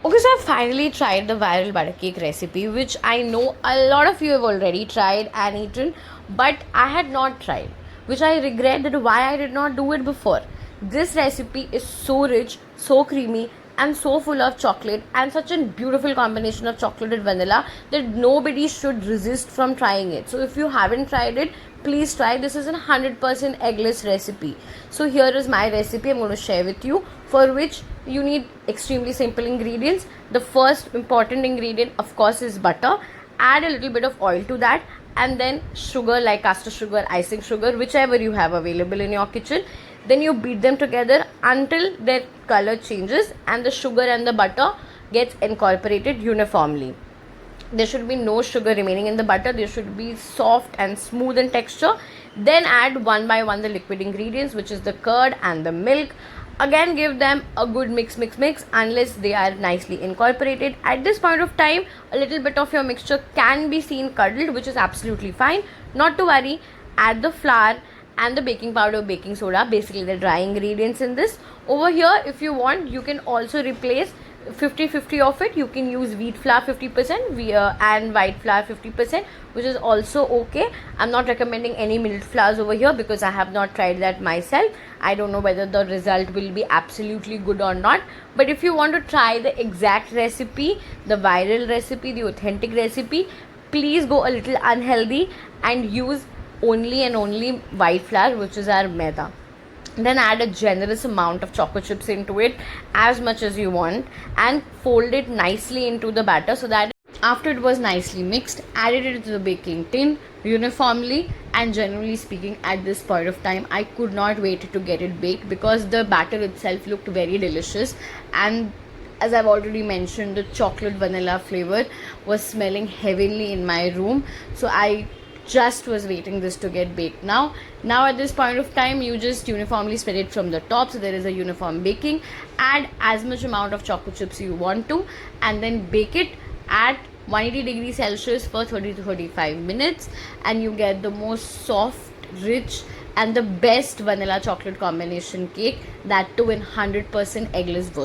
Okay, so I finally tried the viral butter cake recipe, which I know a lot of you have already tried and eaten, but I had not tried, which I regret that why I did not do it before. This recipe is so rich, so creamy, and so full of chocolate, and such a beautiful combination of chocolate and vanilla that nobody should resist from trying it. So if you haven't tried it, please try. This is a 100% eggless recipe. So here is my recipe I'm going to share with you, for which you need extremely simple ingredients. The first important ingredient, of course, is butter. Add a little bit of oil to that, and then sugar, like caster sugar, icing sugar, whichever you have available in your kitchen. Then you beat them together until their color changes and the sugar and the butter gets incorporated uniformly. There should be no sugar remaining in the butter. They should be soft and smooth in texture. Then add one by one the liquid ingredients, which is the curd and the milk. Again, give them a good mix unless they are nicely incorporated. At this point of time, a little bit of your mixture can be seen curdled, which is absolutely fine. Not to worry. Add the flour and the baking powder, baking soda, basically the dry ingredients in this. Over here, if you want, you can also replace 50-50 of it. You can use wheat flour 50% and white flour 50%, which is also okay. I'm not recommending any milk flours over here because I have not tried that myself. I don't know whether the result will be absolutely good or not. But if you want to try the exact recipe, the viral recipe, the authentic recipe, please go a little unhealthy and use only and only white flour, which is our maida. Then add a generous amount of choco chips into it, as much as you want, and fold it nicely into the batter so that after it was nicely mixed, added it to the baking tin uniformly. And generally speaking, at this point of time, I could not wait to get it baked because the batter itself looked very delicious, and as I've already mentioned, the chocolate vanilla flavor was smelling heavenly in my room. So I just was waiting this to get baked. Now at this point of time, you just uniformly spread it from the top so there is a uniform baking. Add as much amount of chocolate chips you want to, and then bake it at 180 degrees Celsius for 30 to 35 minutes, and you get the most soft, rich, and the best vanilla chocolate combination cake, that too in 100% eggless version.